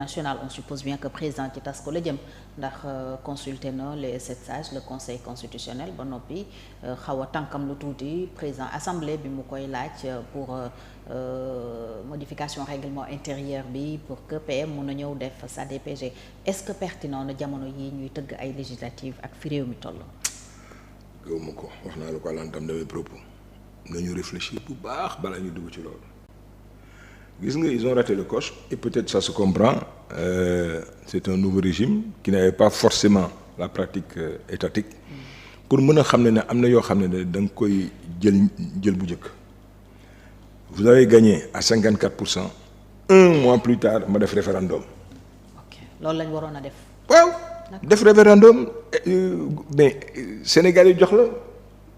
national on suppose bien que président ci tas ko la jëm ndax consulté na les 7 sages le conseil constitutionnel ba noppi xaw a tànkam lu tuuti président assemblée bi mu koy laaj pour modification règlement intérieur bi pour que PM mun a ñëw def sa DPG est-ce que pertinent na jamono yi ñuy tëgg ay législatives ak fi réew mi toll. gëwuma ko wax naa la ko à l'entame de mes propos nañu réfléchir bu baax balaa ñu dugg ci loolu. gis nga ils ont raté le coche et peut-être ça se comprend c'est un nouveau régime qui n'avait pas forcément la pratique étatique pour mën a xam ne am na yoo xam ne da nga koy jël bu njëkk. vous avez gagné à 54%. un mois plus tard ma def référendum. ok loolu lañ waroon a def. waaw def référendum mais Sénégal yi jox la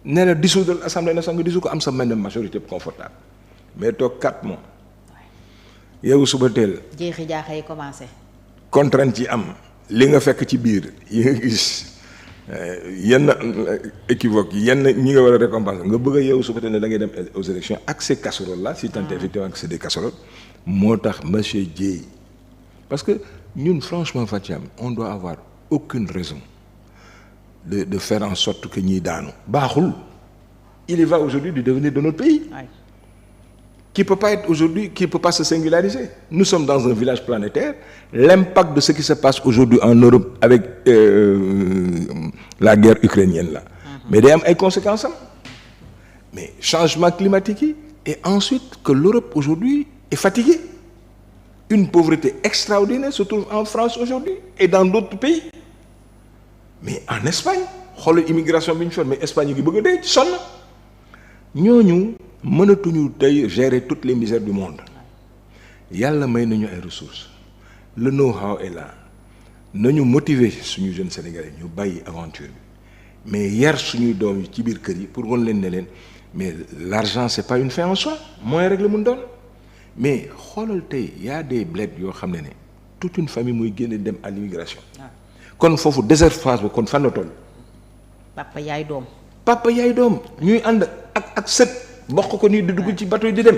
nee na dissoudre l'Assemblée nationale nga dissoudre ko am sa même majorité confortable mais toog 4 mois. yow suba teel. jeexi jaaxa yi commencé. contrainte yi am li nga fekk ci biir yi nga gis yenn équivoque yenn ñi nga war a récompenser nga bëgg a yow suba teel ne da ngay dem aux élections ak ces casseroles là si tant est effectivement que c'est des casseroles moo tax monsieur Dièye parce que ñun franchement Fathiam on doit avoir aucune raison de faire en sorte que ñiy daanu baaxul il y va aujourd'hui du devenir de notre pays. Ouais. Qui peut pas être aujourd'hui, qui peut pas se singulariser. Nous sommes dans un village planétaire. L'impact de ce qui se passe aujourd'hui en Europe avec la guerre ukrainienne là. Mais day am ay conséquences am. Mais changement climatique yi et ensuite que l'Europe aujourd'hui est fatiguée. Une pauvreté extraordinaire se trouve en France aujourd'hui et dans d'autres pays. Mais en Espagne, xoolal immigration bi ñu fa mais Espagne yi ngi bëgg a dee sonn ñooñu. mënatuñu tey gérer toutes les misères du monde yàlla may nañu ay ressources le know-how est là nañu motiver suñu jeunes sénégalais ñu bàyyi aventure bi mais yar suñuy doom yi ci biir kër yi pour wan leen ne leen mais l'argent c'est pas une fin en soi mooy rek la mun doon mais xoolal tey y a des bleds yoo xam ne toute une famille muy génne dem à l'immigration kon foofu désertification ba kon fan la toll. papa yaay doom. papa yaay doom ñuy ànd ak sët. bokk ko nii di dugg ci bateau yi di dem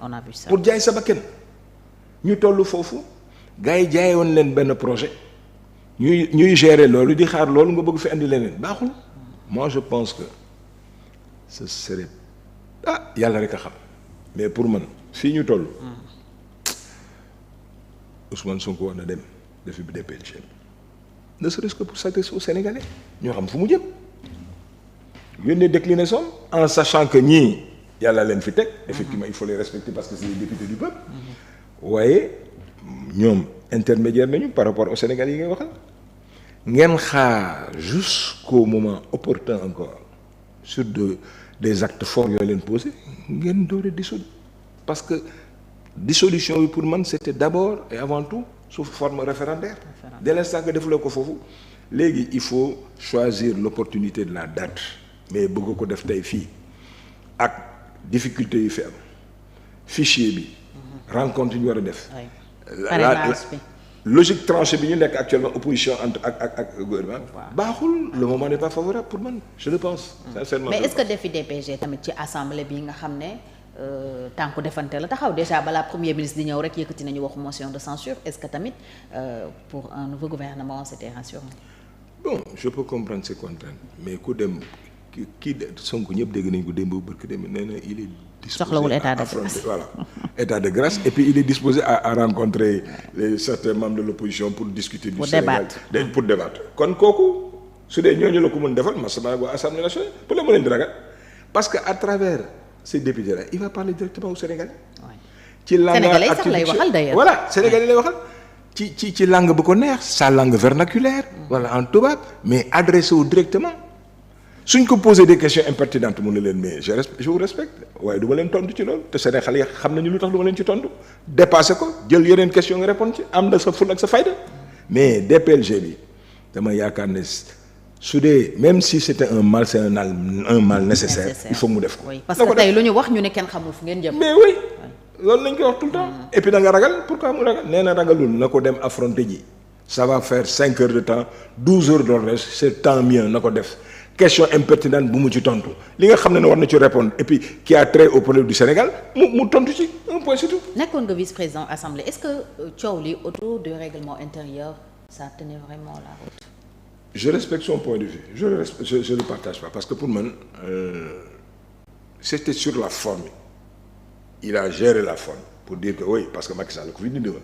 on a vu ça pour jaay sa bakkan ñu toll foofu gars yi jaay woon leen benn projet ñuy gérer loolu di xaar loolu nga bëgg fi andi leneen baaxul. moi je pense que ce serait yàlla rek a xam mais pour man fii ñu toll Ousmane Sonko war na dem defi bi DPG ne serait-ce que pour s'adresser aux Sénégalais ñoo xam fu mu jëm. yónnee déclinaison en sachant que ñii yàlla leen fi teg effectivement il faut les respecter parce que c'est les députés du peuple waaye ñoom intermédiaire nañu par rapport aux Sénégalais yi ngay waxal ngeen xaar jusqu'au moment opportun encore sur des actes forts yooyu leen posé ngeen doore dissoudre parce que dissolution bi pour man c'était d'abord et avant tout sous forme référendaire dès l'instant que defuloo ko foofu léegi il faut choisir l'opportunité de la date mais bëgg ko def tey fii ak difficulté yi fi am fichier bi rencontre yi ñu war a def la logique tranchée bi ñu nekk actuellement opposition entre ak gouvernement baaxul le moment n'est pas favorable pour man je le pense sincèrement. mais est-ce que defi DPG tamit ci assemblée bi nga xam ne tànku defante la taxaw déjà balaa premier ministre di ñëw rek yëkkati nañu waxu motion de censure est-ce que tamit pour un nouveau gouvernement c'était rassurant. bon je peux comprendre ces contraintes mais ku dem kii Sonko ñëpp dégg nañ ko démb barke dem nee na il est disposé soxlawul état de grâce voilà état de grâce et puis il est disposé à rencontrer certains membres de l'opposition pour discuter du Sénégal pour débattre kon kooku su dee ñooñu la ko mën defal masama waa Assemblée nationale pour la mën leen di ragal parce que à travers ces députés là il va parler directement aux Sénégalais ci langue sénégalais sax lay waxal d'ailleurs voilà sénégalais lay waxal ci langue bu ko neex sa langue vernaculaire voilà en tubaab mais adressé wu directement suñ ko poser des questions impertinentes mu ne leen mais je vous respecte waaye du ma leen tontu ci loolu te Sénégal yi xam nañu lu tax du ma leen ci tontu dépassé ko jël yeneen question nga répondre ci am na sa ful ak sa fayda mais DPLG bi dama yaakaar ne su dee même si c'était un mal c'est un mal nécessaire il faut mu def ko. oui parce que tey lu ñu wax ñu ne kenn xamul fu ngeen jëm. mais oui loolu lañ koy wax tout le temps. et puis da nga ragal pourquoi mu ragal nee na ragalul na ko dem affronter ji ça va faire 5 heures de temps 12 heures de reste c'est tant mieux na ko def. question impertinente bu mu ci tontu li nga xam ne war na ci répondre et puis qui a trait au problème du Sénégal mu tontu ci un point c'est tout. nekkoon nga vice-président assemblée est-ce que coow li autour du règlement intérieur ça tenait vraiment la route. Je respecte son point de vue je le partage pas parce que pour man c'était sur la forme il a géré la forme pour dire que oui parce que Macky Sall ko fi dindi woon.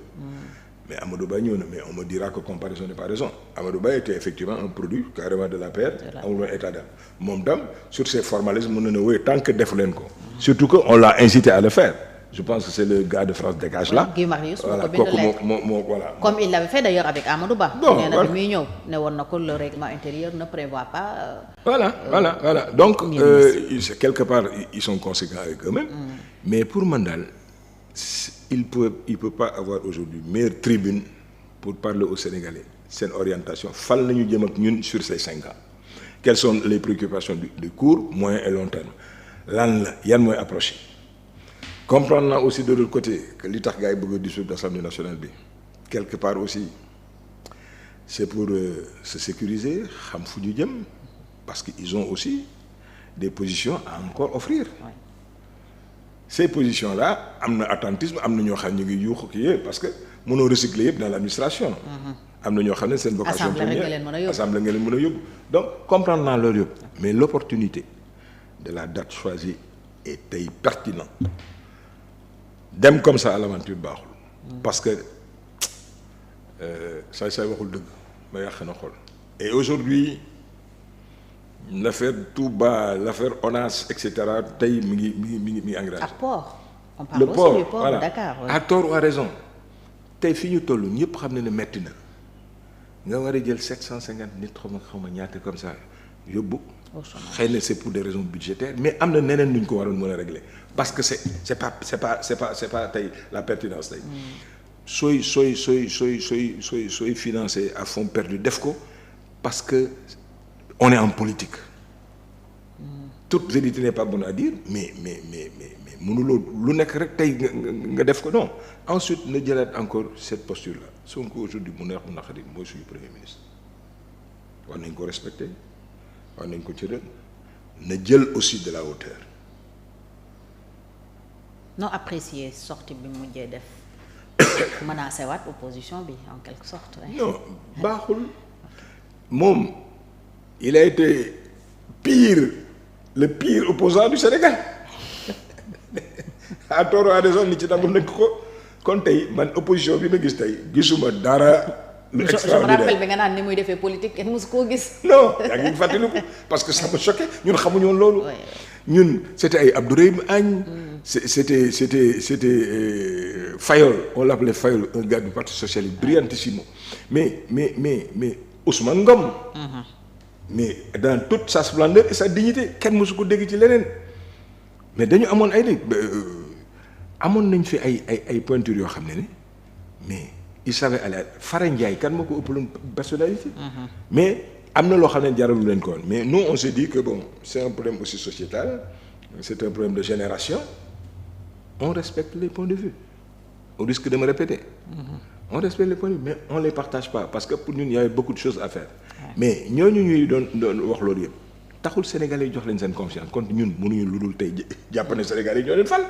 Mais Amadou Ba ñëw na mais on me dira que comparaison n'est pas raison Amadou Ba était effectivement un produit carrément de l'APR amul woon état d'âme moom tam sur ces formalismes mën na ne oui tant que defu leen ko surtout que on l'a incité à le faire je pense que c'est le gars de France Dégage là Guy Marius voilà kooku moo voilà comme il l'avait fait d'ailleurs avec Amadou Ba bon nee na bi muy ñëw ne woon na ko le règlement intérieur ne prévoit pas voilà donc quelque part ils sont conséquents avec eux-mêmes mais pour man daal il peut pas avoir aujourd'hui meilleure tribune pour parler aux Sénégalais seen orientation fan la ñu jëm ak ñun sur ces 5 ans quelles sont les préoccupations du court moyen et long terme lan la yan mooy approché comprendre naa aussi de l'autre côté que li tax gars yi bëgg a dissoudre l'Assemblée nationale bi quelque part aussi c'est pour se sécuriser xam fu ñu jëm parce que ils ont aussi des positions à encore offrir ces positions là am na attentisme am na ñoo xam ñu ngi yuuxu kii parce que mënoo recycler yëpp dans l'administration am na ñoo xam ne seen vocation première assemblée nga leen mën a yóbbu donc comprendre naa loolu yëpp mais l'opportunité de la date choisie est tey pertinent dem comme ça à l'aventure baaxul parce que say waxul dëgg ba yàq na xol et aujourd'hui l'affaire Touba l'affaire ONAS et cetera tey mi ngi engagé. On parle aussi du port de Dakar. À tort ou à raison tey fi ñu toll ñëpp xam ne metti na nga war a jël 750 nit xaw ma ñaata comme ça yóbbu. xëy na c'est pour des raisons budgétaires mais am na neneen nuñ ko waroon mën a régler parce que c'est pas tey la pertinence tey. sooy financé à fond perdu def ko parce que. On est en politique. Toute vérité n'est pas bonne à dire mais mënuloo lu nekk rek tey nga def ko non ensuite na jëlaat encore cette posture là Sonko aujourd'hui mu neex mu naqari mooy suñu premier ministre war nañ ko respecter war nañ ko cëral na jël aussi de la hauteur. non apprécier sortie bi mujjee def menacé waat opposition bi en quelque sorte. non baaxul moom. Il a été le pire opposant du Sénégal à tort ou à raison nit ci nangul nekk ko kon tey man opposition bi ma gis tey gisuma dara. lu extraordinaire je me rappelle bi nga naan ni muy defee politique kenn mosu koo gis. non yaa ngi fàttaliku parce que ça m'a choqué ñun xamuñu woon loolu. ñun c'était ay Abdourahim Agne. c'était Fayol on l'appelait Fayol un gars du parti socialiste brillantissimo mais Ousmane Ngom. mais dans toute sa splendeur et sa dignité kenn mësu ko dégg ci leneen mais dañu amoon amoon nañ fi ay pointures yoo xam ne mais il savait aller Fara Ndiaye kan moo ko ëppaloon personnalité. mais am na loo xam ne jaralu leen ko woon mais nous on s'est dit que bon c'est un problème aussi sociétal c'est un problème de génération on respecte les points de vue au risque de me répéter. On respecte les points de vue mais on les partage pas parce que pour ñun il y avait beaucoup de choses à faire. mais ñooñu ñuy doon wax loolu yëpp taxul Sénégalais yi jox leen seen confiance kon ñun mënuñu lu dul tey jàpp ne Sénégalais yi ñoo leen fal.